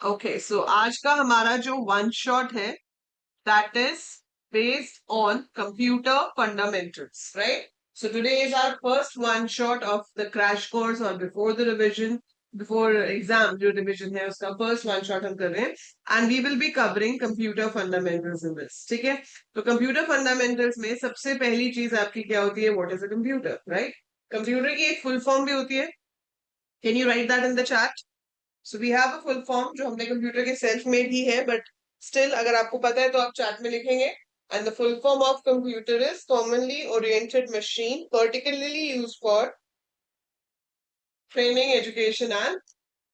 Okay, सो आज का हमारा जो वन शॉट है that is based on computer fundamentals, right? So today is our first one shot of the crash course or before the revision, before exam जो revision है उसका first one shot हम कर रहे हैं and we will be covering computer fundamentals in this, ठीक है? तो computer fundamentals में सबसे पहली चीज आपकी क्या होती है? What is a computer, right? Computer की एक full form भी होती है. Can you write that in the chat? So we have a full form जो हमने कंप्यूटर के सेल्फ मेड ही है, बट स्टिल अगर आपको पता है तो आप चैट में लिखेंगे. And the full form of computer is commonly oriented machine particularly use for training, education and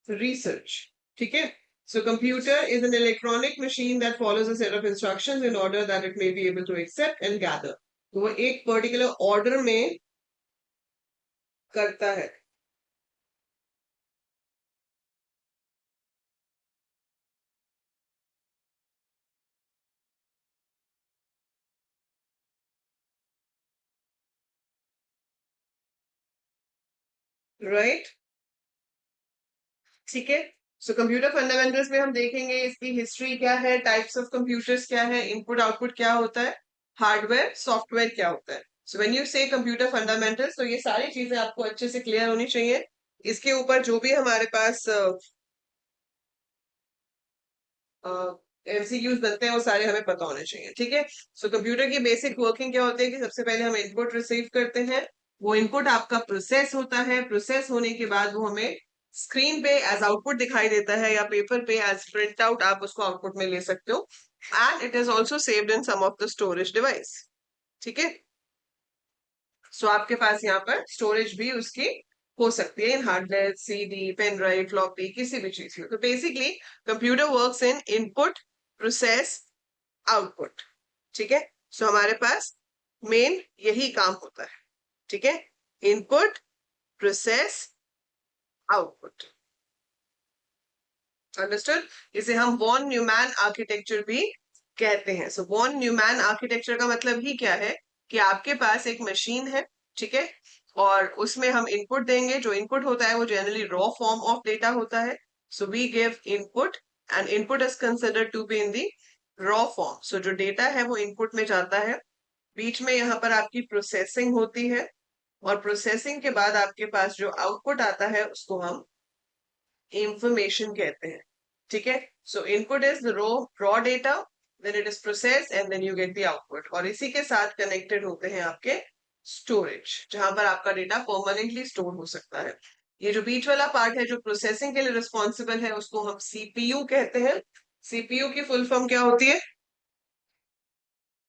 research. ठीक है. So computer is an electronic machine that follows a set of instructions in order that it may be able to accept and gather. तो वो एक particular order में करता है. Right. ठीक है. सो कंप्यूटर फंडामेंटल्स में हम देखेंगे इसकी हिस्ट्री क्या है, टाइप्स ऑफ कंप्यूटर्स क्या है, इनपुट आउटपुट क्या होता है, हार्डवेयर सॉफ्टवेयर क्या होता है. सो व्हेन यू से कंप्यूटर फंडामेंटल्स तो ये सारी चीजें आपको अच्छे से क्लियर होनी चाहिए. इसके ऊपर जो भी हमारे पास एमसीक्यूज बनते हैं वो सारे हमें पता होने चाहिए. ठीक है. सो कंप्यूटर की बेसिक वर्किंग क्या होती है कि सबसे पहले हम इनपुट रिसीव करते हैं. वो इनपुट आपका प्रोसेस होता है. प्रोसेस होने के बाद वो हमें स्क्रीन पे एज आउटपुट दिखाई देता है या पेपर पे एज प्रिंट आउट आप उसको आउटपुट में ले सकते हो. And it is also saved in some of the storage device. ठीक है. सो आपके पास यहाँ पर स्टोरेज भी उसकी हो सकती है in hard drive, CD, pen drive, floppy, किसी भी चीज में. तो basically computer works in input, process, output. ठीक है. सो हमारे पास मेन यही काम होता है. ठीक है. Input, process, output. अंडरस्टूड. इसे हम वॉन न्यूमैन आर्किटेक्चर भी कहते हैं. सो वॉन न्यूमैन आर्किटेक्चर का मतलब ही क्या है कि आपके पास एक मशीन है. ठीक है. और उसमें हम इनपुट देंगे. जो इनपुट होता है वो generally raw form of data होता है. So we give input and input is considered to be in the raw form. सो जो डेटा है वो इनपुट में जाता है. बीच में यहाँ पर आपकी प्रोसेसिंग होती है और प्रोसेसिंग के बाद आपके पास जो आउटपुट आता है उसको हम इंफॉर्मेशन कहते हैं. ठीक है. So input is raw data, then it is process and then you get the output. और इसी के साथ कनेक्टेड होते हैं आपके स्टोरेज, जहां पर आपका डेटा परमानेंटली स्टोर हो सकता है. ये जो बीच वाला पार्ट है जो प्रोसेसिंग के लिए रिस्पॉन्सिबल है उसको हम सीपीयू कहते हैं. सीपीयू की फुल फॉर्म क्या होती है?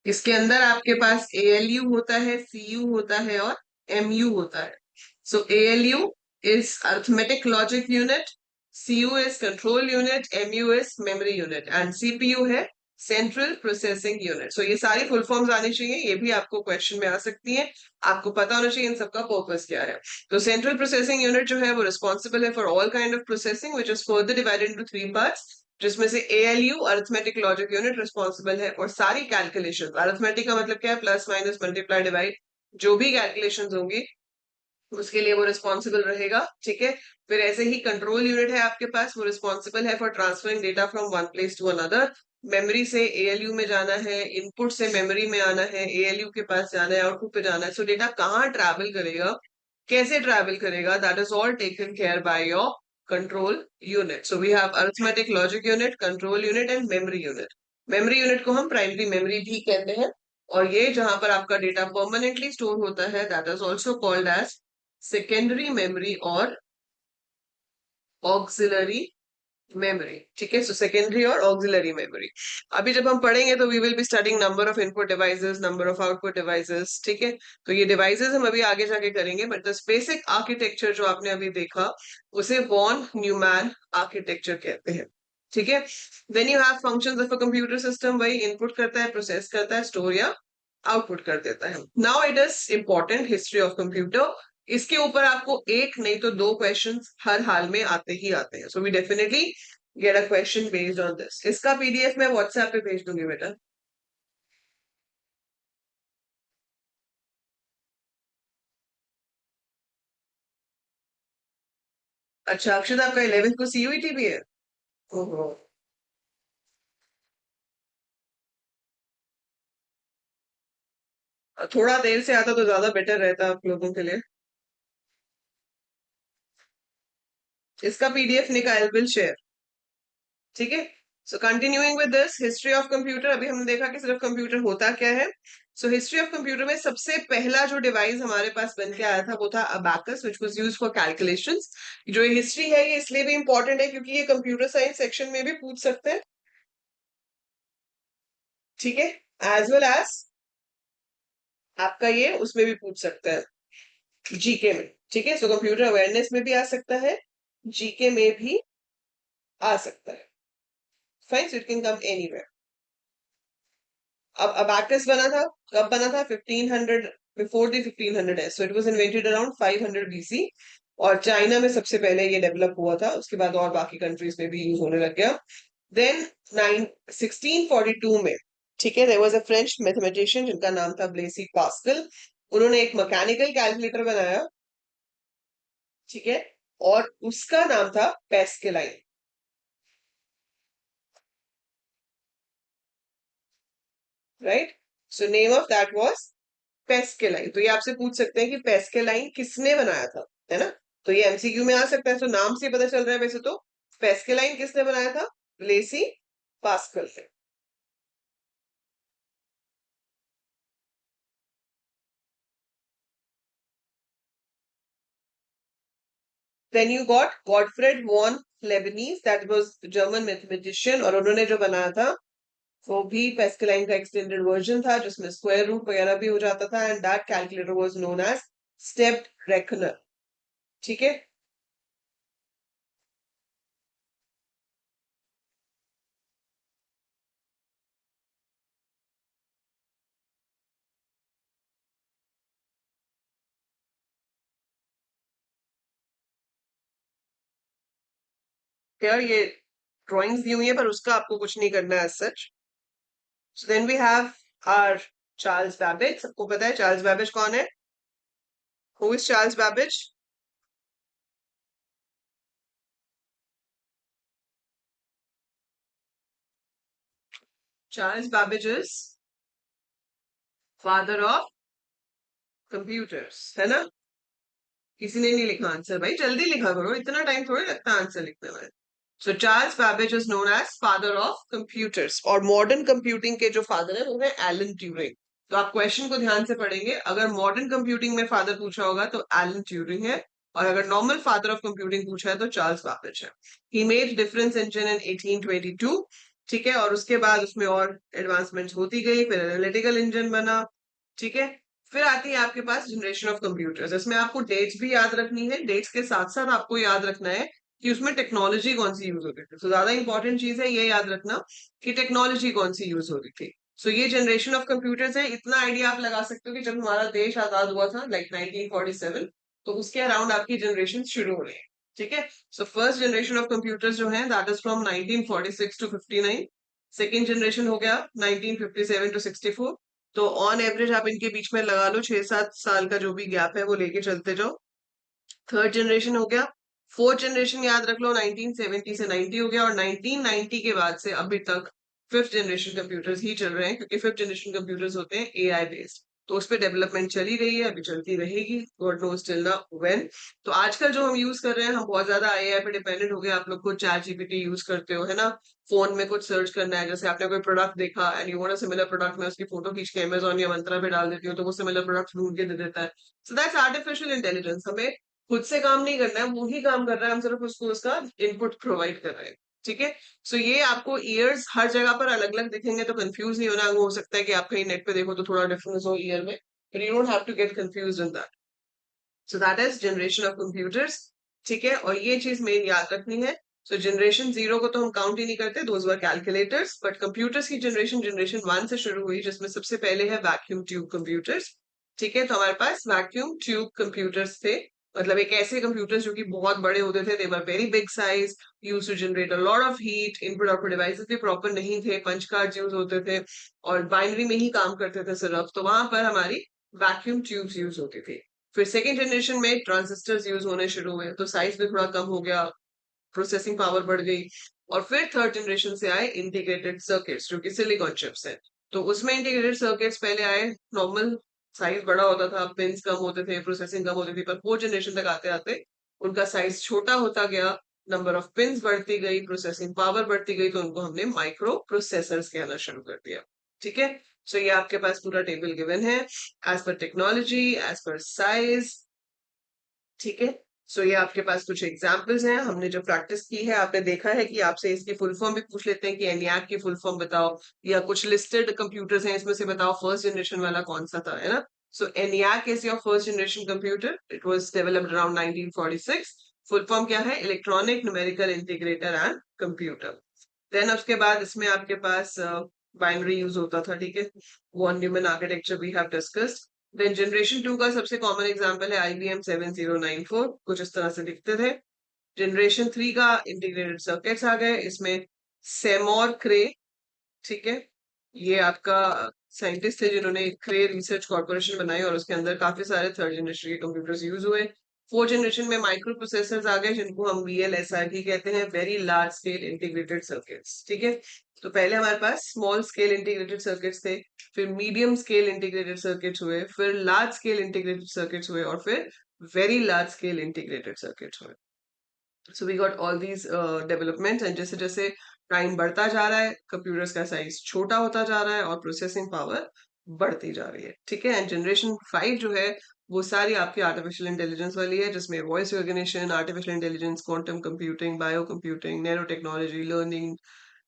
इसके अंदर आपके पास एएलयू होता है, सीयू होता है और एमयू होता है. So ALU is arithmetic logic unit, CU is control unit, MU is memory unit and CPU है सेंट्रल प्रोसेसिंग यूनिट. सो ये सारी फुल फॉर्म्स आनी चाहिए. ये भी आपको क्वेश्चन में आ सकती है. आपको पता होना चाहिए इन सबका पर्पस क्या है. तो सेंट्रल प्रोसेसिंग यूनिट जो है वो रिस्पॉन्सिबल है for all kind of processing which is further divided into three parts, जिसमें से ALU arithmetic logic unit responsible है. और सारी कैलकुलेशन, अरिथमेटिक का मतलब क्या है? प्लस माइनस मल्टीप्लाई डिवाइड, जो भी कैलकुलेशन होंगी उसके लिए वो रिस्पॉन्सिबल रहेगा. ठीक है. फिर ऐसे ही कंट्रोल यूनिट है आपके पास, वो रिस्पॉन्सिबल है for transferring data from one place to another. Memory से एएलयू में जाना है, इनपुट से मेमोरी में आना है, एएलयू के पास जाना है, आउटपुट पे जाना है. सो डेटा कहाँ ट्रैवल करेगा, कैसे ट्रैवल करेगा, that is all taken care by your control unit. So we have arithmetic logic unit, control unit and memory unit. Memory unit को हम प्राइमरी मेमोरी भी कहते हैं. और ये जहां पर आपका डेटा परमानेंटली स्टोर होता है that is also called as secondary memory और ऑक्सिलरी मेमोरी. ठीक है. सो सेकेंडरी और ऑक्सिलरी मेमोरी. अभी जब हम पढ़ेंगे तो we will be studying number of input devices, number of output devices. ठीक है. तो ये डिवाइसेस हम अभी आगे जाके करेंगे, बट द बेसिक आर्किटेक्चर जो आपने अभी देखा उसे वॉन न्यूमैन आर्किटेक्चर कहते हैं. ठीक है. Then you have functions of a computer system. वही इनपुट करता है, प्रोसेस करता है, स्टोर या आउटपुट कर देता है. Now it is important history of computer. इसके ऊपर आपको एक नहीं तो दो क्वेश्चंस हर हाल में आते ही आते हैं. So we definitely get a question based on this. इसका पीडीएफ मैं व्हाट्सएप पे भेज दूंगी बेटा. अच्छा अक्षत, आपका 11th को सीयूईटी भी है? ओहो, थोड़ा देर से आता तो ज्यादा बेटर रहता आप लोगों के लिए। इसका पीडीएफ निकाल, विल शेयर। ठीक है। सो continuing with this history of computer, अभी हमने देखा कि सिर्फ कंप्यूटर होता क्या है। सो हिस्ट्री ऑफ कंप्यूटर में सबसे पहला जो डिवाइस हमारे पास बन के आया था वो था abacus, which was used for calculations. जो ये हिस्ट्री है ये इसलिए भी इंपॉर्टेंट है क्योंकि ये कंप्यूटर साइंस सेक्शन में भी पूछ सकते हैं। ठीक है। एज वेल एज आपका ये उसमें भी पूछ सकते हैं, जीके में। ठीक है। सो कंप्यूटर अवेयरनेस में भी आ सकता है, जीके में भी आ सकता है। Fine, so it can come anywhere. अब अबाकस बना था, कब बना था? 1500, बिफोर द 1500 है। So it was invented around 500 BC, और चाइना में सबसे पहले ये डेवलप हुआ था, उसके बाद और बाकी कंट्रीज में भी यूज होने लग गया। देन 1642 में, ठीक है, there was a French mathematician जिनका नाम था ब्लेसी पास्कल। उन्होंने एक मैकेनिकल कैलकुलेटर बनाया। ठीक है। और उसका नाम था Pascaline. Right. So name of that was Pascaline. तो ये आपसे पूछ सकते हैं कि पेस्केलाइन किसने बनाया था, है ना? तो ये एमसीक्यू में आ सकता है। तो नाम से पता चल रहा है वैसे तो। पेस्केलाइन किसने बनाया था? ब्लेसी पास्कल ने। Then you got Gottfried von Leibniz, that was German mathematician, और उन्होंने जो बनाया था वो भी पेस्केलाइन का एक्सटेंडेड वर्जन था जिसमें स्क्वायर रूट वगैरह भी हो जाता था, and that calculator was known as stepped reckoner. ठीक है। क्या ये ड्राइंग्स दी हुई है पर उसका आपको कुछ नहीं करना है सच। So then we have our Charles Babbage. सबको पता है चार्ल्स बैबेज कौन है? Who is Charles Babbage? Charles Babbage is father of computers, है ना? किसी ने नहीं लिखा आंसर, भाई जल्दी लिखा करो, इतना टाइम थोड़ी लगता है आंसर लिखने में। So Charles Babbage is known as father of computers, और मॉडर्न कंप्यूटिंग के जो फादर है वो है एलन ट्यूरिंग। तो आप क्वेश्चन को ध्यान से पढ़ेंगे, अगर मॉडर्न कंप्यूटिंग में फादर पूछा होगा तो एलन ट्यूरिंग है, और अगर नॉर्मल फादर ऑफ कंप्यूटिंग पूछा है तो चार्ल्स बैबेज है। ही मेड डिफरेंस इंजन इन 1822। ठीक है। और उसके बाद उसमें और एडवांसमेंट्स होती गई, फिर एनालिटिकल इंजन बना। ठीक है। फिर आती है आपके पास जनरेशन ऑफ कंप्यूटर्स। इसमें आपको डेट्स भी याद रखनी है, डेट्स के साथ साथ आपको याद रखना है कि उसमें टेक्नोलॉजी कौन सी यूज होती थी। तो ज्यादा इंपॉर्टेंट चीज है ये याद रखना कि टेक्नोलॉजी कौन सी यूज होती थी। सो ये जनरेशन ऑफ कंप्यूटर्स है, इतना आइडिया आप लगा सकते हो कि जब हमारा देश आजाद हुआ था लाइक 1947, तो उसके अराउंड आपकी जनरेशन शुरू हो रही है। ठीक है। So first generation of computers जो है that is from 1946 to 59। Second generation हो गया 1957 टू 64। तो ऑन एवरेज आप इनके बीच में लगा लो 6-7 साल का जो भी गैप है वो लेके चलते जाओ। थर्ड जनरेशन हो गया। फोर्थ जनरेशन याद रख लो 1970 से 90 हो गया, और 1990 के बाद से अभी तक फिफ्थ जनरेशन कंप्यूटर्स ही चल रहे हैं, क्योंकि फिफ्थ जनरेशन कंप्यूटर्स होते हैं एआई बेस्ड। तो उस पर डेवलपमेंट चली रही है, अभी चलती रहेगी, गॉड नोस टिल ना व्हेन। तो आजकल जो हम यूज कर रहे हैं, हम बहुत ज्यादा एआई पे डिपेंडेंट हो गए। आप लोग को चैट जीपीटी यूज करते हो, है ना? फोन में कुछ सर्च करना है, जैसे आपने कोई प्रोडक्ट देखा and you want a similar product, मैं उसकी फोटो खींच के अमेजोन या मंत्रा पे डाल देती हूँ तो वो सिमिलर प्रोडक्ट ढूंढ के दे देता है। So that's artificial intelligence. हमें खुद से काम नहीं करना है, वो ही काम कर रहा है, हम सिर्फ उसको उसका इनपुट प्रोवाइड कर रहे हैं। ठीक है। सो ये आपको ईयर्स हर जगह पर अलग अलग दिखेंगे तो कंफ्यूज नहीं होना। वो हो सकता है कि आप कहीं नेट पे देखो तो थोड़ा डिफरेंस हो ईयर में, but you don't have to get confused in that. So that is generation of computers. ठीक है। और ये चीज मेन याद रखनी है। सो जनरेशन जीरो को तो हम काउंट ही नहीं करते, those were calculators, but computers की जनरेशन जनरेशन वन से शुरू हुई, जिसमें सबसे पहले है वैक्यूम ट्यूब कंप्यूटर्स। ठीक है। तो हमारे पास वैक्यूम ट्यूब कंप्यूटर्स थे, मतलब एक ऐसे कंप्यूटर्स जो कि बहुत बड़े होते थे, they were very big size, use to generate a lot of heat, input output devices भी प्रॉपर नहीं थे, पंच कार्ड यूज होते थे, और बाइनरी में ही काम करते थे सिर्फ। तो वहां पर हमारी वैक्यूम ट्यूब्स यूज होती थी। फिर सेकेंड जनरेशन में ट्रांजिस्टर्स यूज होने शुरू हुए, तो साइज भी थोड़ा कम हो गया, प्रोसेसिंग पावर बढ़ गई। और फिर थर्ड जनरेशन से आए इंटीग्रेटेड सर्किट्स जो कि सिलिकॉन चिप्स है। तो उसमें इंटीग्रेटेड सर्किट्स पहले आए, नॉर्मल साइज बड़ा होता था, पिंस कम होते थे, प्रोसेसिंग कम होती थी, पर फोर्थ जनरेशन तक आते आते उनका साइज छोटा होता गया, नंबर ऑफ पिंस बढ़ती गई, प्रोसेसिंग पावर बढ़ती गई, तो उनको हमने माइक्रो प्रोसेसर्स कहना शुरू कर दिया। ठीक है, सो ये आपके पास पूरा टेबल गिवन है as per technology, as per size. ठीक है, सो ये आपके पास कुछ एग्जांपल्स हैं, हमने जो प्रैक्टिस की है आपने देखा है कि आपसे इसकी फुल फॉर्म भी पूछ लेते हैं कि एनियाक की फुल फॉर्म बताओ, या कुछ लिस्टेड कंप्यूटर्स हैं इसमें से बताओ फर्स्ट जनरेशन वाला कौन सा था, है ना। So ENIAC is your first generation computer, it was developed around 1946। Full form क्या है? Electronic numerical integrator and computer. Then उसके बाद इसमें आपके पास बाइनरी यूज होता था, ठीक है, von Neumann architecture we have discussed. Then generation 2 का सबसे कॉमन एग्जांपल है IBM 7094, कुछ इस तरह से दिखते थे। जनरेशन 3 का इंटीग्रेटेड सर्किट्स आ गए, इसमें सेमोर क्रे, ठीक है, ये आपका साइंटिस्ट थे जिन्होंने क्रे रिसर्च कॉर्पोरेशन बनाई और उसके अंदर काफी सारे थर्ड जनरेशन के कंप्यूटर्स यूज हुए। फोर्थ जनरेशन में माइक्रो प्रोसेसर्स आ गए जिनको हम VLSI कहते हैं, very large scale integrated circuits. ठीक है, तो पहले हमारे पास स्मॉल स्केल इंटीग्रेटेड सर्किट्स थे, फिर मीडियम स्केल इंटीग्रेटेड सर्किट्स हुए, फिर लार्ज स्केल इंटीग्रेटेड सर्किट्स हुए, और फिर very large scale integrated circuits हुए। So we got all these developments, and जैसे जैसे टाइम बढ़ता जा रहा है कंप्यूटर्स का साइज छोटा होता जा रहा है और प्रोसेसिंग पावर बढ़ती जा रही है। ठीक है, एंड जनरेशन 5 जो है वो सारी आपकी आर्टिफिशियल इंटेलिजेंस वाली है, जिसमें voice recognition, artificial intelligence, quantum computing, bio computing, nano technology, learning,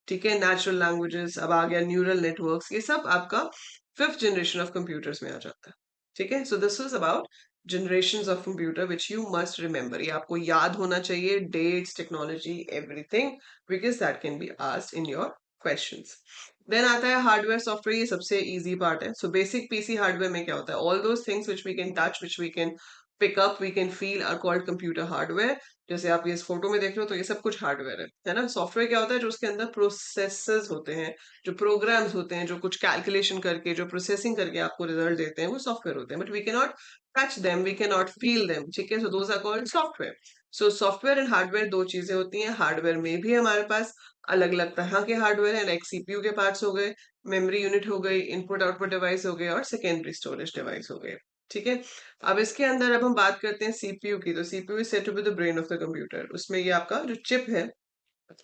ठीक है, नेचुरल लैंग्वेजेस, अब आ गया न्यूरल नेटवर्क्स, ये सब आपका फिफ्थ जनरेशन ऑफ कंप्यूटर्स में आ जाता है। ठीक है, so this is about generations of computer which you must remember, ये आपको याद होना चाहिए, dates, technology, everything, because that can be asked in your questions. Then आता है हार्डवेयर सॉफ्टवेयर, ये सबसे इजी पार्ट है। सो बेसिक पीसी हार्डवेयर में क्या होता है? All those things which we can touch, which we can pick up, we can feel are called computer hardware। जैसे आप ये इस फोटो में देख रहे हो तो ये सब कुछ हार्डवेयर है ना। सॉफ्टवेयर क्या होता है? जो उसके अंदर प्रोसेसेस होते हैं, जो प्रोग्राम्स होते हैं, जो कुछ कैलकुलेशन करके, जो प्रोसेसिंग करके आपको रिजल्ट देते हैं, वो सॉफ्टवेयर होते हैं, but we can not touch them, we cannot feel them। ठीक है, so those are called software। so software and hardware दो चीजें होती हैं। हार्डवेयर में भी हमारे पास अलग अलग तरह के हार्डवेयर हैं, लाइक CPU के पार्ट्स हो गए, मेमोरी यूनिट हो गई, इनपुट आउटपुट डिवाइस हो गए, और सेकेंडरी स्टोरेज डिवाइस हो गए। ठीक है, अब इसके अंदर अब हम बात करते हैं CPU की। तो CPU is said to be the brain of the computer. उसमें ये आपका जो चिप है,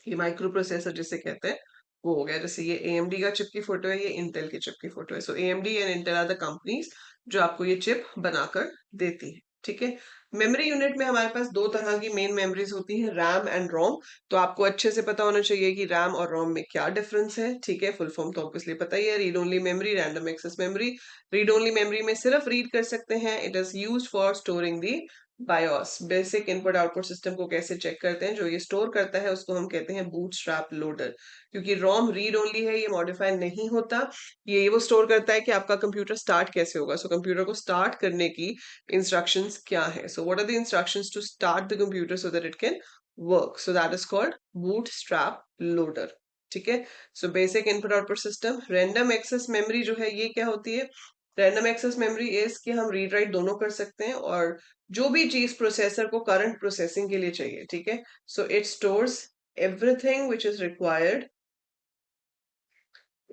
ये माइक्रो प्रोसेसर जिसे कहते हैं, वो हो गया। जैसे ये AMD का चिप की फोटो है, ये इंटेल की चिप की फोटो है। So AMD and Intel are the companies जो आपको ये चिप बनाकर देती है। ठीक है, मेमोरी यूनिट में हमारे पास दो तरह की मेन मेमोरीज होती हैं, रैम एंड रोम। तो आपको अच्छे से पता होना चाहिए कि रैम और रोम में क्या डिफरेंस है। ठीक है, फुल फॉर्म तो ऑब्वियसली पता ही है, read only memory, random access memory. Read only memory में सिर्फ रीड कर सकते हैं, it is used for storing the BIOS, basic input output system को कैसे चेक करते हैं, जो ये स्टोर करता है उसको हम कहते हैं बूटस्ट्रैप लोडर। क्योंकि रोम रीड ओनली है, ये मॉडिफाई नहीं होता, ये वो स्टोर करता है कि आपका कंप्यूटर स्टार्ट कैसे होगा। सो कंप्यूटर को स्टार्ट करने की इंस्ट्रक्शंस क्या है, so what are the instructions to start the computer so that it can work, so that is called bootstrap loader. ठीक है, so basic input output system. Random access memory जो है ये क्या होती है? रैंडम एक्सेस मेमोरी इज कि हम रीड राइट दोनों कर सकते हैं, और जो भी चीज प्रोसेसर को करंट प्रोसेसिंग के लिए चाहिए, ठीक है, so it stores everything which is required,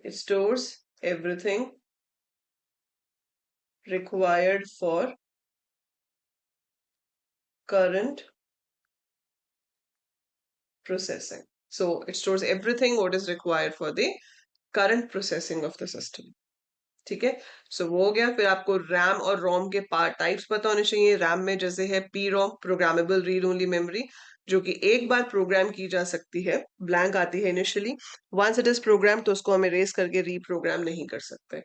it stores everything required for current processing। So it stores everything what is required for the current processing of the system। ठीक है, सो वो हो गया। फिर आपको रैम और रोम के पार्ट टाइप्स पता होने चाहिए। रैम में जैसे है PROM, programmable read only memory, जो कि एक बार प्रोग्राम की जा सकती है, ब्लैंक आती है initially, once it is program तो उसको हम इरेज करके रीप्रोग्राम नहीं कर सकते।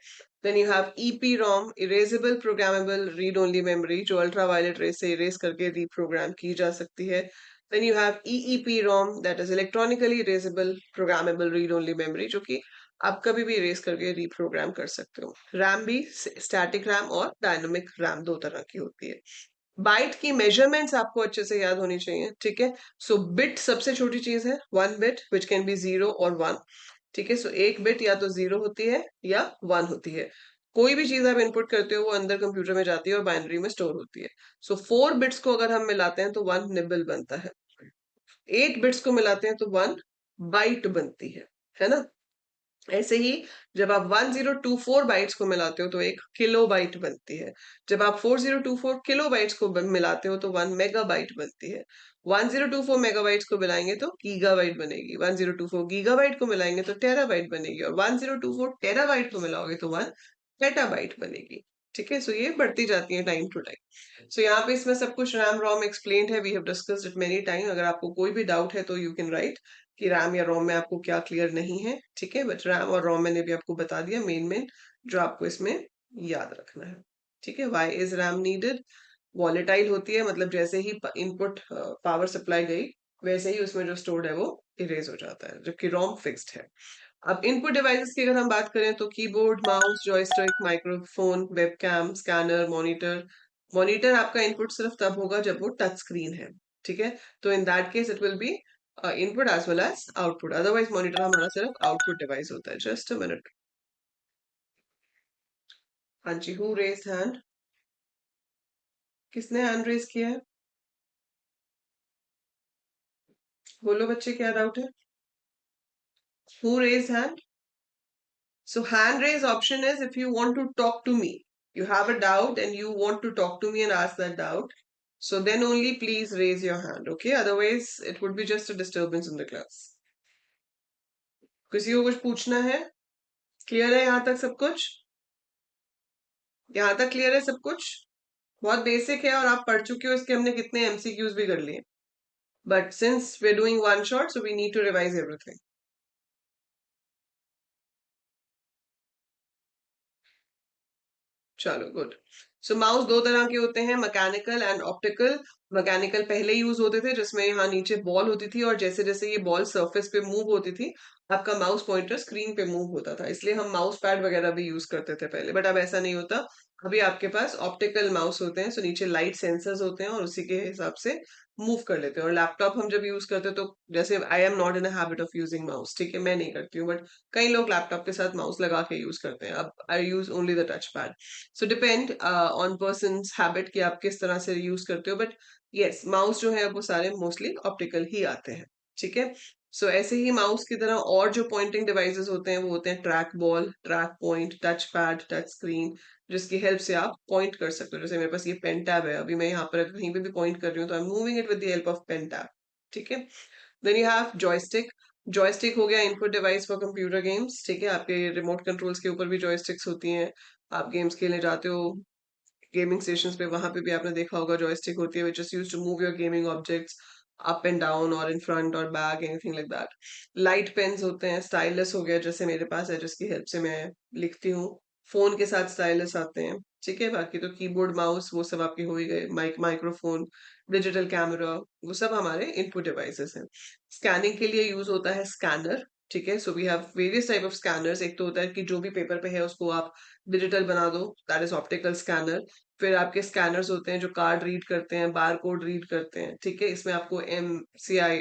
Then you have EPROM, erasable programmable read only memory, जो अल्ट्रा वायलेट रेस से इरेज करके रीप्रोग्राम की जा सकती है। Then you have EEPROM, that is electronically erasable programmable read only memory, जो कि आप कभी भी इरेज करके रीप्रोग्राम कर सकते हो। रैम भी स्टैटिक रैम और डायनामिक रैम दो तरह की होती है। बाइट की मेजरमेंट्स आपको अच्छे से याद होनी चाहिए। ठीक है, सो बिट सबसे छोटी चीज है, 1 बिट विच कैन बी 0 और 1। ठीक है, सो एक बिट या तो 0 होती है या 1 होती है। कोई भी चीज आप इनपुट करते हो वो अंदर कंप्यूटर में जाती है और बाइनरी में स्टोर होती है। सो 4 बिट्स को अगर हम मिलाते हैं तो 1 निबल बनता है, 8 बिट्स को मिलाते हैं तो 1 बाइट बनती है ना। ऐसे ही जब आप 1024 बाइट्स को मिलाते हो तो एक किलो बाइट बनती है। जब आप 4024 किलो बाइट्स को मिलाते हो तो 1 मेगाबाइट बनती है। 1024 मेगाबाइट्स को मिलाएंगे तो गीगाबाइट बनेगी। 1024 गीगाबाइट को मिलाएंगे तो टेराबाइट बनेगी, और 1024 टेराबाइट को मिलाओगे तो 1 पेटाबाइट बनेगी। ठीक है, सो ये बढ़ती जाती है टाइम टू टाइम। सो यहाँ पे इसमें सब कुछ रैम रोम एक्सप्लेन्ड है, we have discussed it many time. अगर आपको कोई भी डाउट है तो यू कैन राइट कि रैम या रोम में आपको क्या क्लियर नहीं है। ठीक है, बट रैम और रोम मैंने भी आपको बता दिया मेन मेन जो आपको इसमें याद रखना है। ठीक है, why is RAM needed? Volatile होती है, मतलब जैसे ही इनपुट पावर सप्लाई गई वैसे ही उसमें जो स्टोर्ड है वो इरेज हो जाता है, जबकि रोम फिक्स्ड है। अब इनपुट डिवाइसेस की अगर हम बात करें तो keyboard, mouse, joystick, microphone, webcam, scanner, monitor. Monitor आपका इनपुट सिर्फ तब होगा जब वो टच स्क्रीन है। ठीक है, तो in that case it will be input as well as output, otherwise monitor हमारा सिर्फ आउटपुट डिवाइस होता है। Just a minute. हाँ जी, हु रेज हैंड? किसने हैंड रेज किया है? बोलो बच्चे, क्या डाउट है? Who raise hand? So hand raise option is if you want to talk to me, you have a doubt and you want to talk to me and ask that doubt. So then only please raise your hand, okay? Otherwise it would be just a disturbance in the class. किसी को कुछ पूछना है? Clear है यहाँ तक सब कुछ? यहाँ तक क्लियर है सब कुछ? बहुत बेसिक है और आप पढ़ चुके हो, इसके हमने कितने एमसीक्यूज भी कर लिए। But since we are doing one shot so we need to revise everything. चलो गुड। सो माउस दो तरह के होते हैं, मैकेनिकल एंड ऑप्टिकल। मैकेनिकल पहले यूज होते थे जिसमें यहाँ नीचे बॉल होती थी और जैसे जैसे ये बॉल सरफेस पे मूव होती थी आपका माउस पॉइंटर स्क्रीन पे मूव होता था, इसलिए हम माउस पैड वगैरह भी यूज करते थे पहले। बट अब ऐसा नहीं होता, अभी आपके पास ऑप्टिकल माउस होते हैं। सो नीचे लाइट सेंसर्स होते हैं और उसी के हिसाब से मूव कर लेते हैं। और लैपटॉप हम जब यूज करते हैं तो जैसे I am not in a habit of using mouse, ठीक है, मैं नहीं करती हूँ, बट कई लोग लैपटॉप के साथ माउस लगा के यूज करते हैं। अब I use only the touch pad. So depend on person habit कि आप किस तरह से यूज करते हो। बट यस, माउस जो है वो सारे मोस्टली ऑप्टिकल ही आते हैं। ठीक है, सो ऐसे ही माउस की तरह और जो पॉइंटिंग डिवाइसेस होते हैं वो होते हैं track ball, track point, touch pad, touch screen, जिसकी हेल्प से आप पॉइंट कर सकते हो। जैसे मेरे पास ये पेन टैब है, अभी मैं यहाँ पर कहीं पे भी पॉइंट कर रही हूँ तो I am moving it with the help of pen tab. ठीक है, then you have joystick. Joystick हो गया input device for computer games. ठीक है, आपके रिमोट कंट्रोल्स के ऊपर भी जॉयस्टिक्स होती हैं। आप गेम्स खेलने जाते हो गेमिंग स्टेशंस पे, वहां पे भी आपने देखा होगा जॉयस्टिक होती है which is used to move your gaming objects up and down और इन फ्रंट और back, anything like that. Light pens होते हैं, स्टाइलस हो गया जैसे मेरे पास है जिसकी हेल्प से मैं लिखती हूँ। फोन के साथ स्टाइलस आते हैं। ठीक है, बाकी तो कीबोर्ड, माउस वो सब आपके हो ही गए। माइक्रोफोन, डिजिटल कैमरा, वो सब हमारे इनपुट डिवाइसेस हैं। स्कैनिंग के लिए यूज होता है स्कैनर। ठीक है, so we have various type of scanners. एक तो होता है कि जो भी पेपर पे है उसको आप डिजिटल बना दो, दैट इज ऑप्टिकल स्कैनर। फिर आपके स्कैनर्स होते हैं जो कार्ड रीड करते हैं, बार कोड रीड करते हैं। ठीक है, इसमें आपको MCI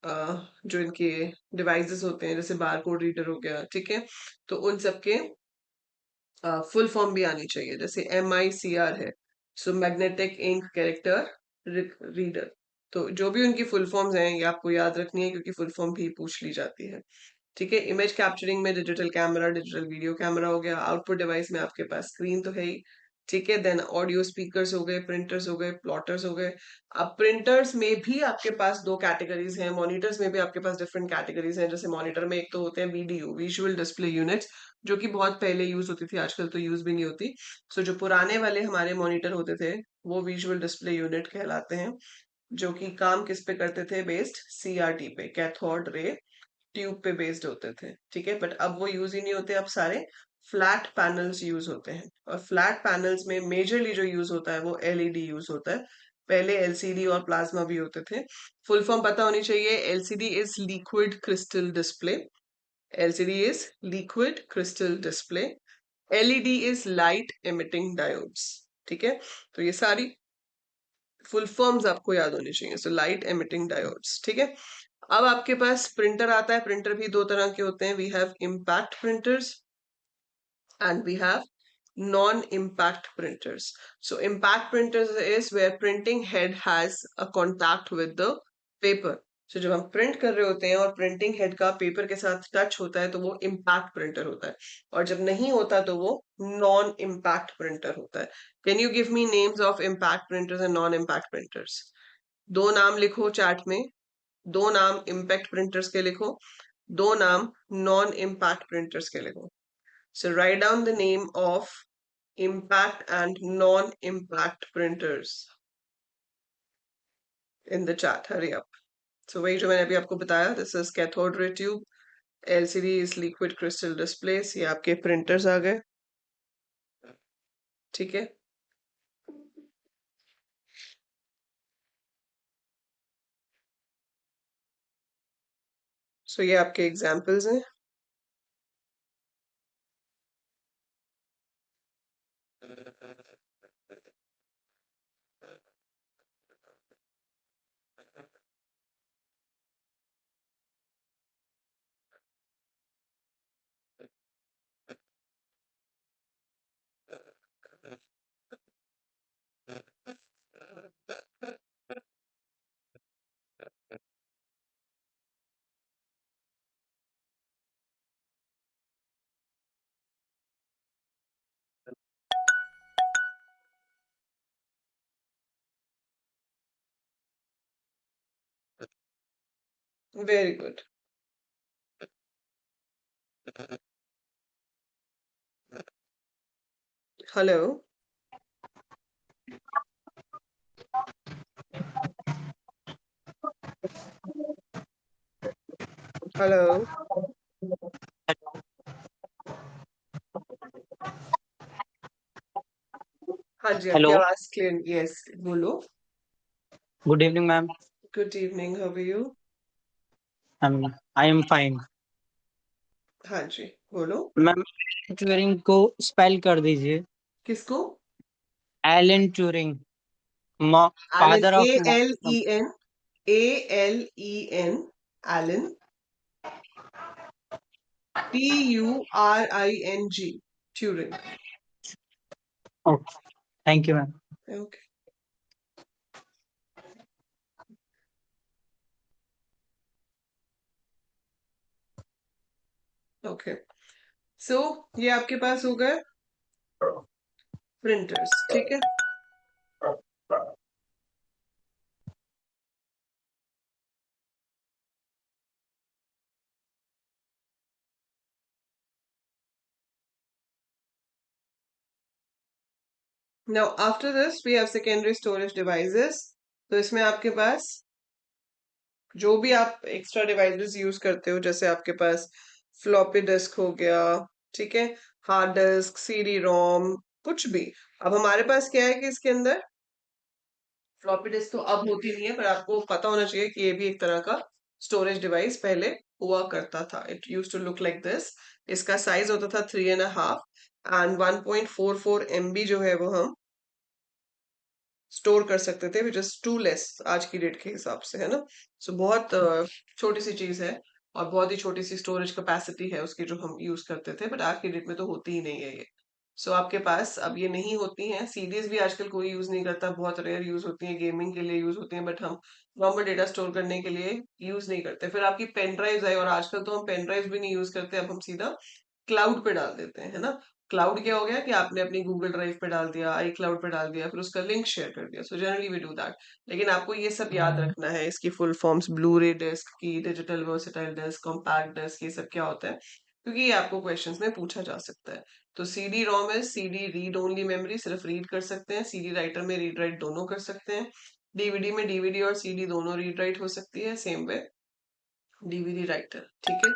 जो इनके डिवाइसेस होते हैं जैसे बार कोड रीडर हो गया, ठीक है, तो उन सब के फुल फॉर्म भी आनी चाहिए। जैसे MICR है, so magnetic ink character reader. तो जो भी उनकी फुल फॉर्म्स हैं ये आपको याद रखनी है क्योंकि फुल फॉर्म भी पूछ ली जाती है। ठीक है, इमेज कैप्चरिंग में digital camera, digital video camera हो गया। आउटपुट डिवाइस में आपके पास स्क्रीन तो है ही। ठीक है, देन ऑडियो स्पीकर्स हो गए, प्रिंटर्स हो गए, प्लॉटर्स हो गए। अब प्रिंटर्स में भी आपके पास दो कैटेगरीज हैं, मॉनिटर्स में भी आपके पास डिफरेंट कैटेगरीज हैं। जैसे मॉनिटर में एक तो होते हैं VDU, विजुअल डिस्प्ले यूनिट्स, जो कि बहुत पहले यूज होती थी, आजकल तो यूज भी नहीं होती। सो जो पुराने वाले हमारे मॉनिटर होते थे वो विजुअल डिस्प्ले यूनिट कहलाते हैं, जो कि काम किस पे करते थे? बेस्ड CRT पे, कैथोड रे ट्यूब पे बेस्ड होते थे। ठीक है, बट अब वो यूज ही नहीं होते, अब सारे फ्लैट पैनल्स यूज होते हैं। और फ्लैट पैनल्स में मेजरली जो यूज होता है वो LED यूज होता है। पहले LCD और प्लाज्मा भी होते थे। फुल फॉर्म पता होनी चाहिए। LCD is liquid crystal display. LCD is liquid crystal display. LED is light emitting diodes. ठीक है, तो ये सारी फुल फॉर्म्स आपको याद होनी चाहिए। So light emitting diodes. ठीक है, अब आपके पास प्रिंटर आता है। प्रिंटर भी दो तरह के होते हैं, we have impact printers and we have non-impact printers. So impact printers is where printing head has a contact with the paper. सो जब हम प्रिंट कर रहे होते हैं और प्रिंटिंग हेड का पेपर के साथ टच होता है तो वो इम्पैक्ट प्रिंटर होता है, और जब नहीं होता तो वो नॉन इम्पैक्ट प्रिंटर होता है। Can you give me names of impact printers and non impact printers? दो नाम लिखो चैट में, दो नाम इम्पैक्ट प्रिंटर्स के लिखो, दो नाम नॉन इम्पैक्ट प्रिंटर्स के लिखो। So write down the name of impact and non-impact printers in the chat. Hurry up. So वही जो मैंने अभी आपको बताया, this is cathode ray tube, LCD is liquid crystal displays, ये आपके printers आ गए, ठीक है। So ये आपके examples हैं। Very good. Hello. Hello. हाँ जी, आपकी Hello. आवाज clear, yes, बोलो। Good evening, ma'am. Good evening, how are you? I am fine. हाँ जी, बोलो। मैम ट्यूरिंग को स्पेल कर दीजिए। किसको? Alan Turing, Alan, father of A-L-E-N, A-L-E-N, Alan, T-U-R-I-N-G, Turing. Thank you ma'am. Okay. Okay. So ये आपके पास हो गए प्रिंटर्स, ठीक है। Now after this we have secondary storage devices. तो इसमें आपके पास जो भी आप एक्स्ट्रा डिवाइसेस यूज करते हो, जैसे आपके पास फ्लॉपी डिस्क हो गया, ठीक है, हार्ड डिस्क, सीडी रोम, कुछ भी। अब हमारे पास क्या है कि इसके अंदर फ्लॉपी डिस्क तो अब होती नहीं है, पर आपको पता होना चाहिए कि ये भी एक तरह का स्टोरेज डिवाइस पहले हुआ करता था। It use to look like this. इसका साइज होता था 3.5 एंड 1.44 MB जो है वो हम स्टोर कर सकते थे, विच इज टू लेस आज की डेट के हिसाब से, है ना। सो बहुत छोटी सी चीज है और बहुत ही छोटी सी स्टोरेज कैपेसिटी है उसकी जो हम यूज करते थे, बट आज की डेट में तो होती ही नहीं है ये। सो आपके पास अब ये नहीं होती हैं। सीडीज भी आजकल कोई यूज नहीं करता, बहुत रेयर यूज होती है, गेमिंग के लिए यूज होती हैं, बट हम नॉर्मल डेटा स्टोर करने के लिए यूज नहीं करते। फिर आपकी पेन ड्राइव है, और आजकल तो हम पेन ड्राइव भी नहीं यूज करते, अब हम सीधा क्लाउड पे डाल देते हैं, है ना। क्लाउड क्या हो गया कि आपने अपनी गूगल ड्राइव पे डाल दिया, आई क्लाउड पे डाल दिया, फिर उसका लिंक शेयर कर दिया। So generally we do that. लेकिन आपको ये सब याद रखना है, इसकी full forms, blu ray disc की, digital versatile disc, compact disc, ये सब क्या होता है, क्योंकि ये आपको क्वेश्चंस में पूछा जा सकता है। तो सीडी रोम है सीडी रीड ओनली मेमोरी, सिर्फ रीड कर सकते हैं। सीडी राइटर में रीड राइट दोनों कर सकते हैं। डीवीडी में डीवीडी और सीडी दोनों रीड राइट हो सकती है, सेम वे डीवीडी राइटर, ठीक है।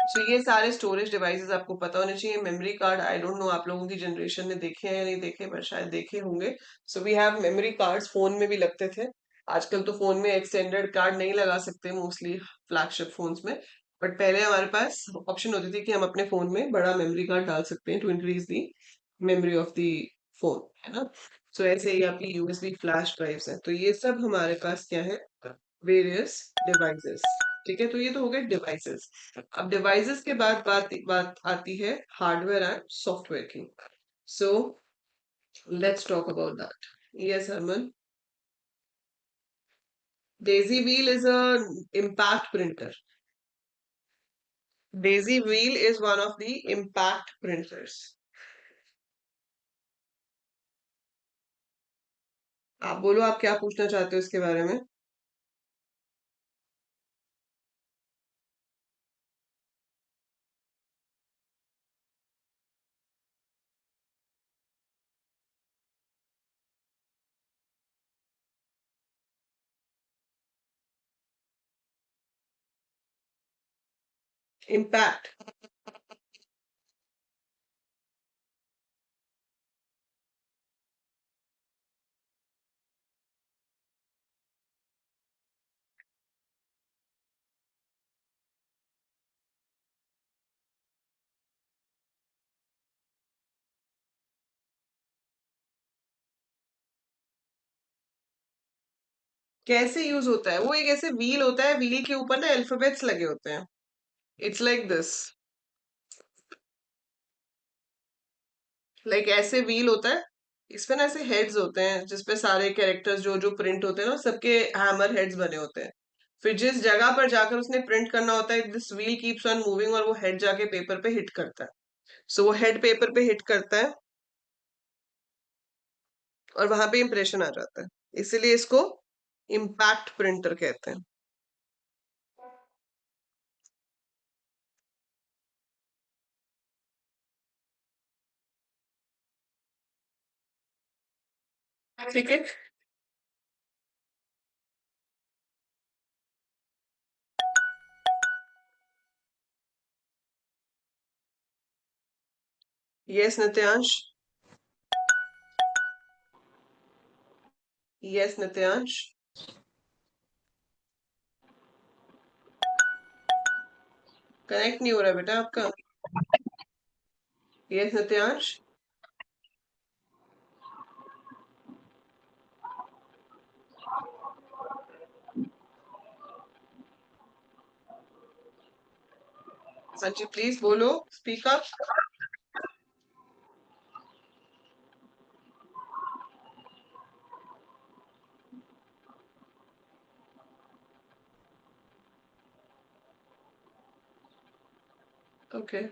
सो ये सारे स्टोरेज डिवाइसेस आपको पता होने चाहिए। Memory card, I don't know आप लोगों की जनरेशन ने देखे हैं या नहीं देखे, पर शायद देखे होंगे। So we have memory cards, phone में भी लगते थे। आजकल तो फोन में एक्सटेंडेड कार्ड नहीं लगा सकते मोस्टली फ्लैगशिप फोन्स में, बट पहले हमारे पास ऑप्शन होती थी कि हम अपने फोन में बड़ा मेमोरी कार्ड डाल सकते हैं to increase the memory of the phone, है ना। सो ऐसे ही आपकी यूएसबी फ्लैश ड्राइव्स हैं। तो ये सब हमारे पास क्या है, वेरियस डिवाइसेस, ठीक है। तो ये तो हो गए डिवाइसेस। अब डिवाइसेस के बाद बात आती है हार्डवेयर एंड सॉफ्टवेयर की। So let's talk about that. Yes Harman. Daisy wheel is a impact printer. Daisy wheel is one of the impact printers. आप बोलो, आप क्या पूछना चाहते हो इसके बारे में? इम्पैक्ट कैसे यूज होता है? वो एक ऐसे व्हील होता है, व्हील के ऊपर ना अल्फाबेट्स लगे होते हैं. It's like this. लाइक ऐसे व्हील होता है. इसमें ना ऐसे हेड्स होते हैं जिसपे सारे कैरेक्टर्स जो जो प्रिंट होते हैं ना, सबके हैमर हेड्स बने होते हैं. फिर जिस जगह पर जाकर उसने प्रिंट करना होता है, this wheel keeps on moving और वो हेड जाके पेपर पे हिट करता है. सो वो हेड पेपर पे हिट करता है और वहां पे इंप्रेशन आ जाता है. इसीलिए इसको इम्पैक्ट प्रिंटर कहते हैं. ठीक है. यस नित्यांश. यस नित्यांश. कनेक्ट नहीं हो रहा बेटा आपका. यस नित्यांश. हाँ जी, प्लीज बोलो, स्पीक अप. ओके,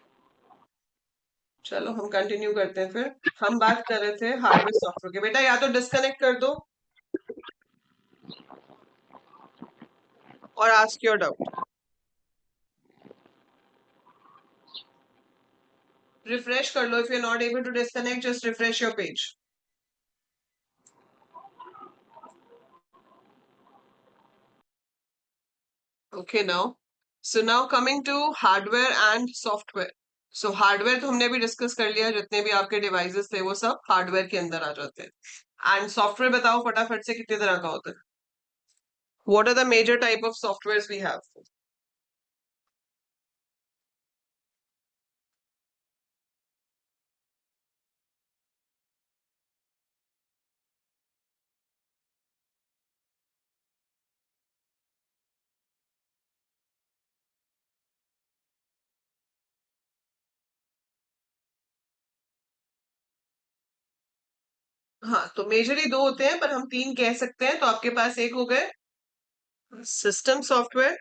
चलो हम कंटिन्यू करते हैं फिर. हम बात कर रहे थे हार्डवेयर सॉफ्टवेयर के. बेटा या तो डिस्कनेक्ट कर दो और आस्क योर डाउट. रिफ्रेश कर लो. If you are not able to disconnect, just refresh your page. Okay now. So now coming to hardware and software. So hardware तो हमने अभी डिस्कस कर लिया. जितने भी आपके डिवाइसेस थे वो सब हार्डवेयर के अंदर आ जाते हैं. एंड सॉफ्टवेयर बताओ फटाफट से कितने तरह का होता है? What are the major type of software we have? हाँ, तो मेजरली दो होते हैं, पर हम तीन कह सकते हैं. तो आपके पास एक हो गए system software,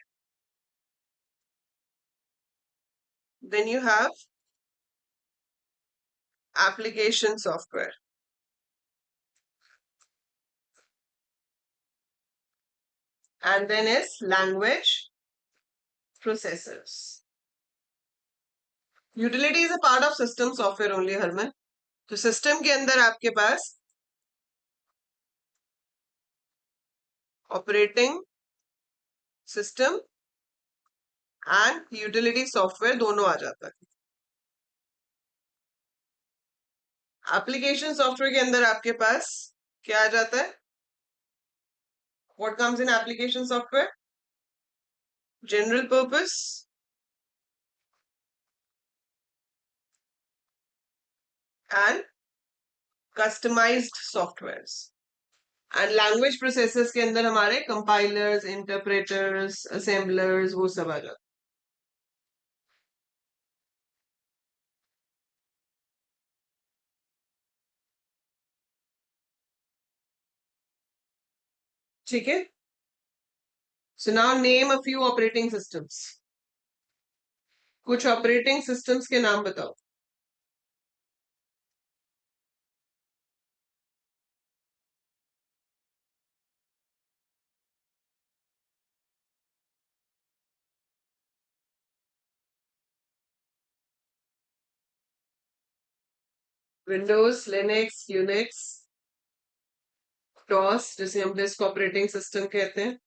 then you have application software, and then is language processors. Utility is a part of system software only, Harman. तो सिस्टम के अंदर आपके पास operating system and utility software दोनों आ जाता है. एप्लीकेशन सॉफ्टवेयर के अंदर आपके पास क्या आ जाता है? What comes in application software? General purpose and customized softwares. And language processors के अंदर हमारे कंपाइलर्स, इंटरप्रेटर्स, असेंबलर्स, वो सब आ जाते हैं. ठीक है. So now name a few operating systems. कुछ ऑपरेटिंग सिस्टम्स के नाम बताओ. विंडोज, लिनक्स, यूनिक्स, डॉस जिसे हम डिस्क ऑपरेटिंग सिस्टम कहते हैं,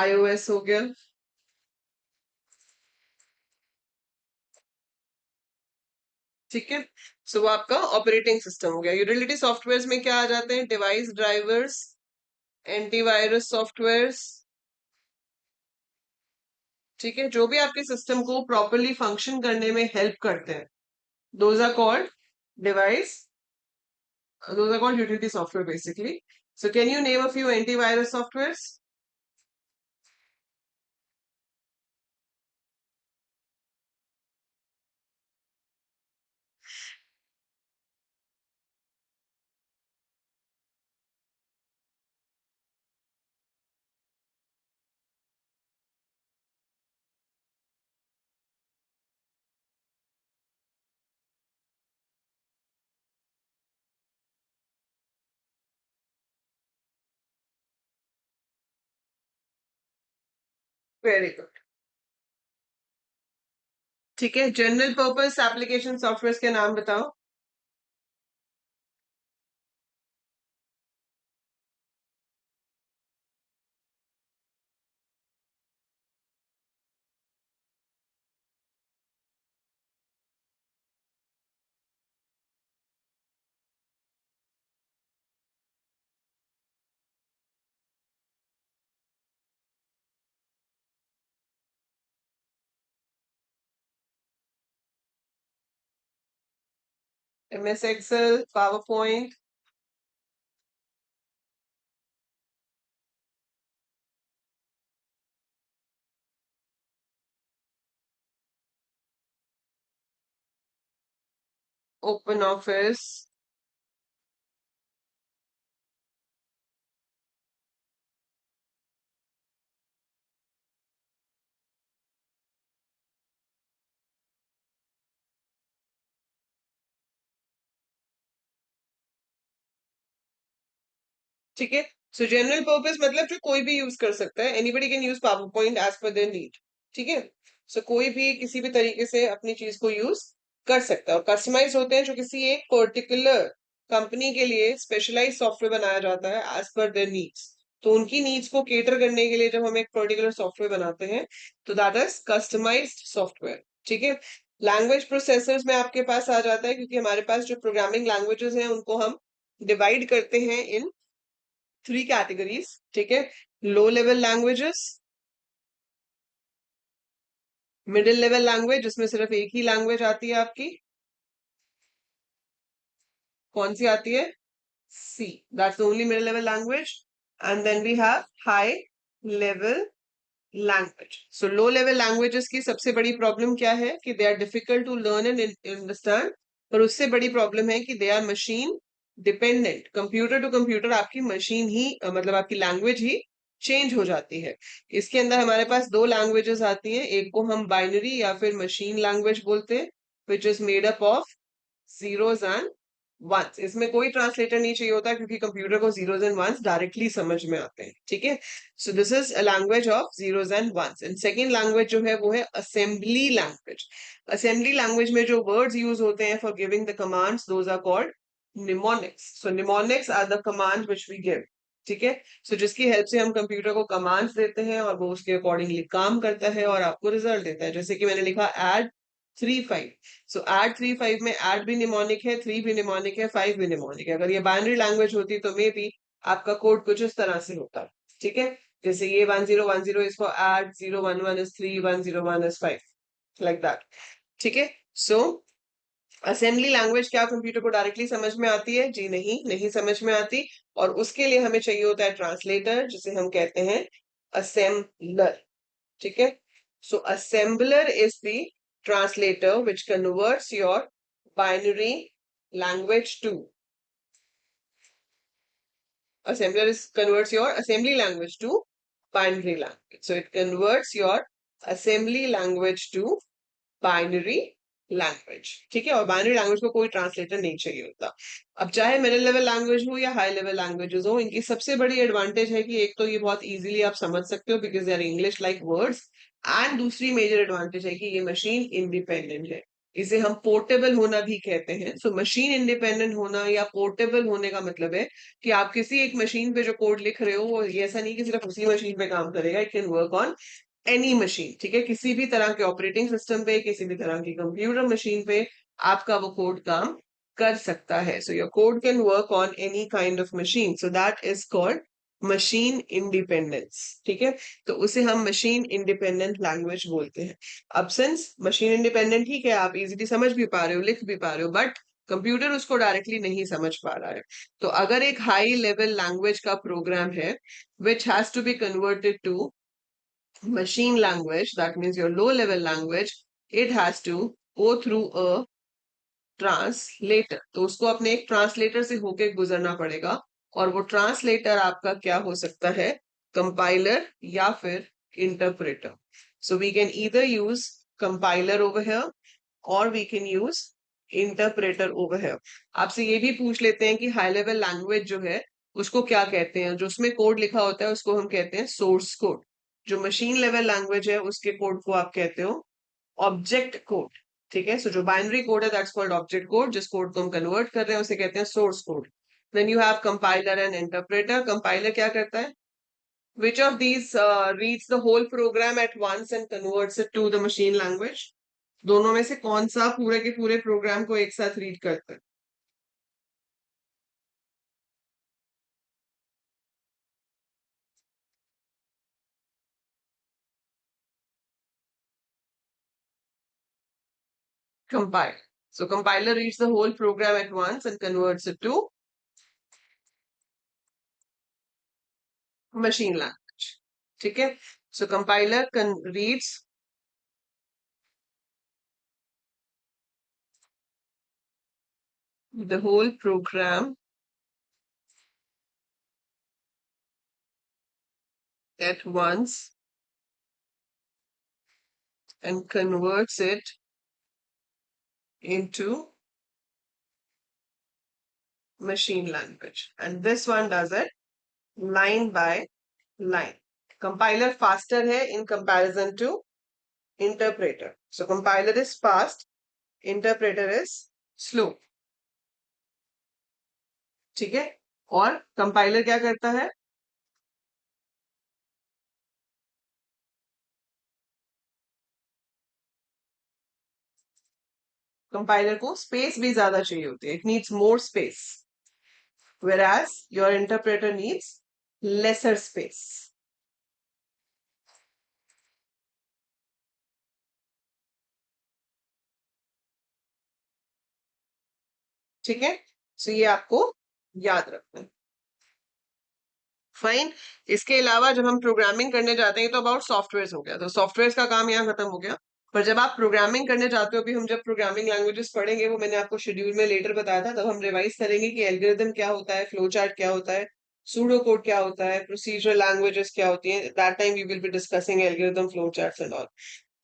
iOS हो गया. ठीक है. सो वो आपका ऑपरेटिंग सिस्टम हो गया. यूटिलिटी सॉफ्टवेयर्स में क्या आ जाते हैं? Device drivers, antivirus softwares. ठीक है. जो भी आपके सिस्टम को प्रॉपरली फंक्शन करने में हेल्प करते हैं, those are called device, those are called utility software basically. So can you name a few antivirus softwares? Very good. ठीक है. जनरल पर्पस एप्लीकेशन सॉफ्टवेयर के नाम बताओ. MS Excel, PowerPoint, Open Office, ठीक है. सो जनरल पर्पस मतलब जो कोई भी यूज कर सकता है. Anybody can use power point as per their need. ठीक है. सो कोई भी किसी भी तरीके से अपनी चीज को यूज कर सकता है. और कस्टमाइज होते हैं जो किसी एक पर्टिकुलर कंपनी के लिए स्पेशलाइज सॉफ्टवेयर बनाया जाता है एज पर देयर नीड्स. तो उनकी नीड्स को केटर करने के लिए जब हम एक पर्टिकुलर सॉफ्टवेयर बनाते हैं तो दैट इज कस्टमाइज्ड सॉफ्टवेयर. ठीक है. लैंग्वेज प्रोसेसर्स में आपके पास आ जाता है क्योंकि हमारे पास जो प्रोग्रामिंग लैंग्वेजेस हैं उनको हम डिवाइड करते हैं इन 3 categories. ठीक है. लो level languages, middle level language जिसमें सिर्फ एक ही लैंग्वेज आती है आपकी. कौन सी आती है? C. That's the only middle level language. And then we have high level language. So low level languages की सबसे बड़ी प्रॉब्लम क्या है कि they are difficult to learn and understand. पर उससे बड़ी प्रॉब्लम है कि they are machine dependent. Computer to computer आपकी मशीन ही मतलब आपकी लैंग्वेज ही चेंज हो जाती है. इसके अंदर हमारे पास दो लैंग्वेजेस आती हैं. एक को हम बाइनरी या फिर मशीन लैंग्वेज बोलते हैं which is made up of zeros and ones. इसमें कोई ट्रांसलेटर नहीं चाहिए होता क्योंकि कंप्यूटर को जीरोस एंड वंस डायरेक्टली समझ में आते हैं. ठीक है. So this is a language of zeros and ones. And second language जो है वो है असेंबली लैंग्वेज. असेंबली लैंग्वेज में जो वर्ड्स यूज होते हैं for giving the commands those are called mnemonics. So mnemonics are the commands which we give. ठीक है. सो जिसकी हेल्प से हम कंप्यूटर को कमांड्स देते हैं और वो उसके अकॉर्डिंगली काम करता है और आपको रिजल्ट देता है. जैसे कि मैंने लिखा ऐड 3 5. सो ऐड 3 5 में ऐड भी निमोनिक है, 3 भी निमोनिक है, 5 भी निमोनिक है. अगर ये बाइनरी लैंग्वेज होती तो मे बी आपका कोड कुछ इस तरह से होता. ठीक है. जैसे ये 1010 is for add, 011 is 3, 101 is 5, like that. ठीक है. सो असेंबली लैंग्वेज क्या कंप्यूटर को डायरेक्टली समझ में आती है? जी नहीं, नहीं समझ में आती. और उसके लिए हमें चाहिए होता है ट्रांसलेटर जिसे हम कहते हैं असेंबलर. ठीक है. So assembler is the translator which converts your binary language to assembler is converts your assembly language to binary language. So it converts your assembly language to binary language. ठीक है, और binary language को कोई translator नहीं चाहिए होता. अब चाहे मिडिल लेवल लैंग्वेज हो या हाई लेवल लैंग्वेजेस हो, इनकी सबसे बड़ी एडवांटेज है कि एक तो ये बहुत इजीली आप समझ सकते हो because they are English like words, and दूसरी मेजर एडवांटेज है कि ये मशीन इंडिपेंडेंट है. इसे हम पोर्टेबल होना भी कहते हैं. सो मशीन इंडिपेंडेंट होना या पोर्टेबल होने का मतलब है कि आप किसी एक मशीन पे जो कोड लिख रहे हो वो ये ऐसा नहीं कि सिर्फ उसी मशीन पे काम करेगा. It can work on any machine. ठीक है, किसी भी तरह के ऑपरेटिंग सिस्टम पे, किसी भी तरह की कंप्यूटर मशीन पे आपका वो कोड काम कर सकता है. So your code can work on any kind of machine. So that is called machine independence. ठीक है, तो उसे हम मशीन इंडिपेंडेंट लैंग्वेज बोलते हैं. अब सिंस मशीन इंडिपेंडेंट, ठीक है, आप इजीली समझ भी पा रहे हो, लिख भी पा रहे हो, बट कंप्यूटर उसको डायरेक्टली नहीं समझ पा रहा है. तो अगर एक हाई लेवल लैंग्वेज का प्रोग्राम है which has to be converted to machine language, that means your low level language, it has to go through a translator. तो उसको अपने एक ट्रांसलेटर से होके गुजरना पड़ेगा, और वो ट्रांसलेटर आपका क्या हो सकता है, कंपाइलर या फिर interpreter. So we can either use compiler over here और we can use interpreter over here. आपसे ये भी पूछ लेते हैं कि हाई लेवल लैंग्वेज जो है उसको क्या कहते हैं. जो उसमें कोड लिखा होता है उसको हम कहते हैं सोर्स कोड. जो मशीन लेवल लैंग्वेज है उसके कोड को आप कहते हो ऑब्जेक्ट कोड. ठीक है, सो जो बाइनरी कोड है दैट्स कॉल्ड ऑब्जेक्ट कोड. जिस कोड को हम कन्वर्ट कर रहे हैं उसे कहते हैं source code. Then you have compiler and interpreter. Compiler क्या करता है, which of these reads the whole program at once and converts it to the machine language? दोनों में से कौन सा पूरे के पूरे प्रोग्राम को एक साथ रीड करता है? Compile. So compiler reads the whole program at once and converts it to machine language. ठीक है, so compiler reads the whole program at once and converts it into machine language. And this one does it line by line. Compiler faster है in comparison to interpreter. So compiler is fast, interpreter is slow. ठीक है, और compiler क्या करता है, compiler को space भी ज्यादा चाहिए होती है. It needs more space, whereas your interpreter needs lesser space. ठीक है, सो ये आपको याद रखना है. फाइन. इसके अलावा जब हम प्रोग्रामिंग करने जाते हैं तो अबाउट सॉफ्टवेयर हो गया, तो सॉफ्टवेयर का काम यहाँ खत्म हो गया. पर जब आप प्रोग्रामिंग करने जाते हो, अभी हम जब प्रोग्रामिंग लैंग्वेजेस पढ़ेंगे वो मैंने आपको शेड्यूल में लेटर बताया था, तब हम रिवाइज करेंगे कि एल्गोरिथम क्या होता है, फ्लो चार्ट क्या होता है, सूडो कोड क्या होता है, प्रोसीजरल लैंग्वेजेस क्या होती है. That time we will be discussing algorithm, flow charts and all.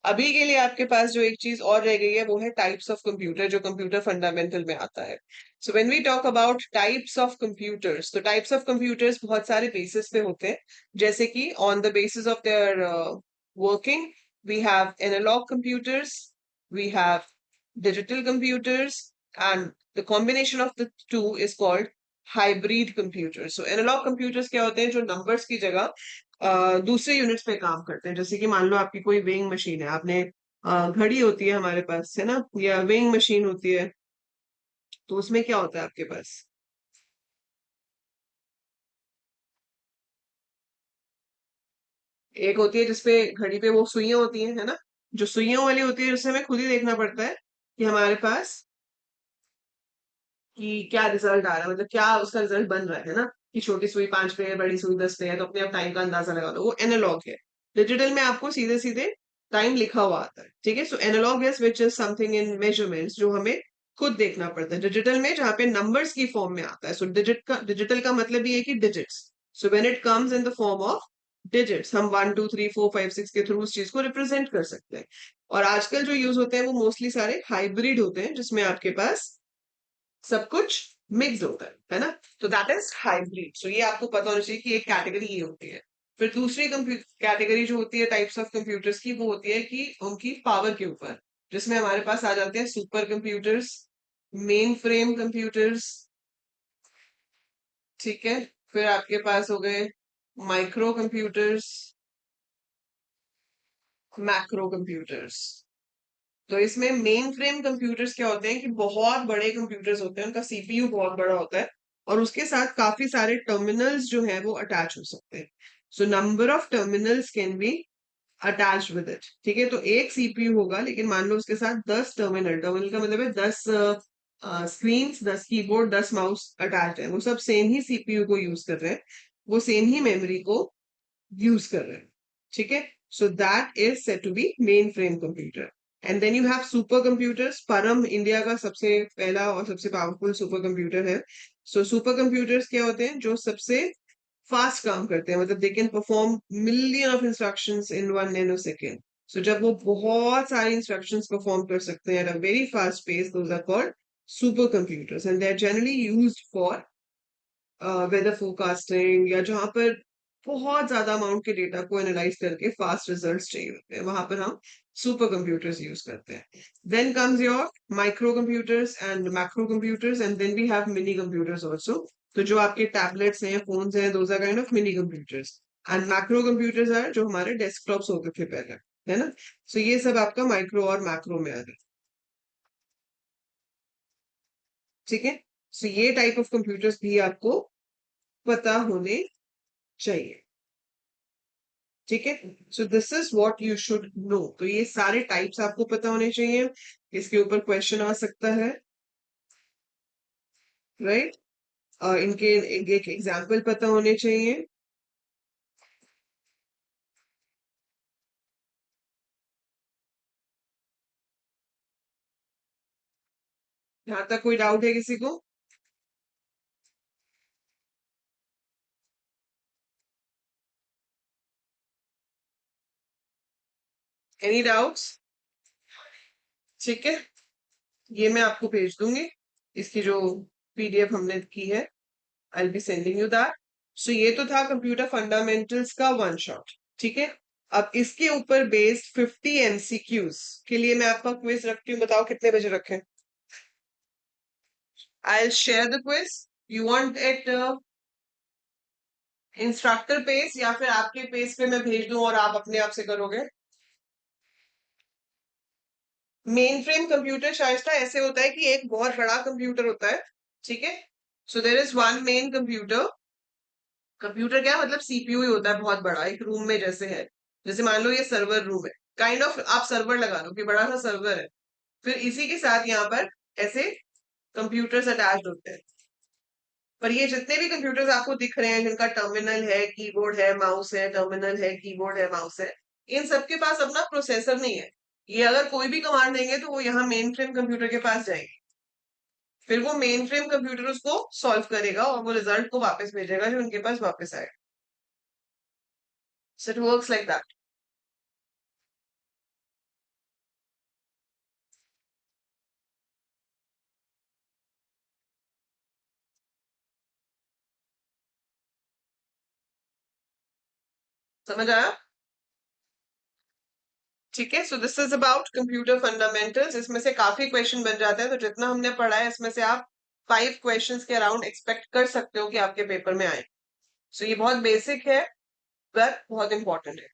अभी के लिए आपके पास जो एक चीज और रह गई है वो है टाइप्स ऑफ कंप्यूटर, जो कंप्यूटर फंडामेंटल में आता है. So when we talk about types of computers, तो टाइप्स ऑफ कंप्यूटर्स बहुत सारे बेसिस पे होते हैं. जैसे कि on the basis of their working, we have analog computers, we have digital computers, and the combination of the two is called hybrid computers. So analog computers क्या होते हैं, जो नंबर्स की जगह दूसरे यूनिट्स पे काम करते हैं. जैसे कि मान लो आपकी कोई वेइंग मशीन है, आपने घड़ी होती है हमारे पास, है ना, या वेइंग मशीन होती है, तो उसमें क्या होता है आपके पास, एक होती है जिसपे घड़ी पे वो सुइयां होती हैं, है ना, जो सुइयों वाली होती है, उससे हमें खुद ही देखना पड़ता है कि हमारे पास कि क्या रिजल्ट आ रहा है, मतलब क्या उसका रिजल्ट बन रहा है ना, कि छोटी सुई 5 पे है, बड़ी सुई 10 पे है, तो अपने आप टाइम का अंदाजा लगा लो. वो एनालॉग है. डिजिटल में आपको सीधे सीधे टाइम लिखा हुआ आता है. ठीक है, so analog is which is something in measurements, जो हमें खुद देखना पड़ता है. डिजिटल में जहाँ पे नंबर्स की फॉर्म में आता है. सो डिजिटल का मतलब ये है कि digits. So when it comes in the form of digits हम 1 2 3 4 5 6 के थ्रू उस चीज को रिप्रेजेंट कर सकते हैं। और आजकल जो यूज होते हैं वो मोस्टली सारे हाइब्रिड होते हैं, जिसमें आपके पास सब कुछ मिक्स होता है ना। तो दैट इज हाइब्रिड। सो ये आपको पता होना चाहिए कि एक कैटेगरी ये होती है। फिर दूसरी कैटेगरी जो होती है टाइप्स ऑफ कंप्यूटर्स की, वो होती है कि उनकी पावर के ऊपर, जिसमें हमारे पास आ जाते हैं super computers, main frame computers, ठीक है। फिर आपके पास हो गए माइक्रो कंप्यूटर्स, मैक्रो कंप्यूटर्स। तो इसमें मेन फ्रेम कंप्यूटर्स क्या होते हैं कि बहुत बड़े कंप्यूटर्स होते हैं, उनका सीपीयू बहुत बड़ा होता है और उसके साथ काफी सारे टर्मिनल्स जो है वो अटैच हो सकते हैं। So number of terminals can be attach with it, ठीक है। तो एक सीपीयू होगा, लेकिन मान लो उसके साथ 10 टर्मिनल, टर्मिनल का मतलब है 10 स्क्रीन, 10 कीबोर्ड, 10 माउस अटैच है, वो सब सेम ही सीपीयू को यूज कर रहे हैं, वो सेम ही मेमोरी को यूज कर रहे हैं, ठीक है। So that is set to be mainframe computer. And then you have super computers. Param India का सबसे पहला और सबसे पावरफुल सुपर कंप्यूटर है। सो सुपर कंप्यूटर्स क्या होते हैं, जो सबसे फास्ट काम करते हैं, मतलब they can perform million of instructions in 1 nano second. So जब वो बहुत सारी इंस्ट्रक्शंस परफॉर्म कर सकते हैं at a very fast pace, those are called super computers and they are generally used for weather forecasting, या जहां पर बहुत ज्यादा अमाउंट के डेटा को एनालाइज करके फास्ट रिजल्ट्स चाहिए होते हैं, वहां पर हम सुपर कंप्यूटर्स यूज करते हैं। Then comes your micro computers and macro computers, and then we have mini computers also. तो जो आपके टैबलेट्स हैं, फोन्स हैं, those are kind of mini computers. And macro computers are जो हमारे डेस्कटॉप्स होते थे पहले, है ना। सो ये सब आपका माइक्रो और मैक्रो में आ गया, ठीक है। सो ये टाइप ऑफ कंप्यूटर्स भी आपको पता होने चाहिए, ठीक है। So this is what you should know. तो ये सारे टाइप्स आपको पता होने चाहिए, इसके ऊपर क्वेश्चन आ सकता है, राइट। इनके एक एग्जाम्पल पता होने चाहिए। यहाँ तक कोई डाउट है किसी को? Any doubts? ठीक है, ये मैं आपको भेज दूंगी, इसकी जो पीडीएफ हमने की है, I will be sending you that. So ये तो था कंप्यूटर फंडामेंटल्स का वन शॉट, ठीक है। अब इसके ऊपर बेस्ड 50 एमसीक्यूज के लिए मैं आपका क्विज रखती हूँ, बताओ कितने बजे रखें? I will share the quiz. You want it instructor page या फिर आपके पेज पे मैं भेज दूं और आप अपने आप से करोगे? मेन फ्रेम कंप्यूटर शायस्ता ऐसे होता है कि एक बहुत बड़ा कंप्यूटर होता है, ठीक है। So there is one main computer. Computer क्या मतलब सीपीयू ही होता है बहुत बड़ा, एक रूम में जैसे है, जैसे मान लो ये सर्वर रूम है, काइंड ऑफ आप सर्वर लगा लो कि बड़ा सा सर्वर है। फिर इसी के साथ यहाँ पर ऐसे कंप्यूटर्स अटैच्ड होते हैं। पर ये जितने भी कंप्यूटर्स आपको दिख रहे हैं, जिनका टर्मिनल है, कीबोर्ड है, माउस है, टर्मिनल है, कीबोर्ड है, माउस है, इन सबके पास अपना प्रोसेसर नहीं है। ये अगर कोई भी कमांड देंगे तो वो यहाँ मेन फ्रेम कंप्यूटर के पास जाएंगे, फिर वो मेन फ्रेम कंप्यूटर उसको सॉल्व करेगा और वो रिजल्ट को वापस भेजेगा जो उनके पास वापस आएगा। So it works like that. समझ आया? ठीक है। So this is about computer fundamentals. इसमें से काफी क्वेश्चन बन जाते हैं, तो जितना हमने पढ़ा है इसमें से आप 5 क्वेश्चंस के अराउंड एक्सपेक्ट कर सकते हो कि आपके पेपर में आए। सो ये बहुत बेसिक है पर बहुत इंपॉर्टेंट है।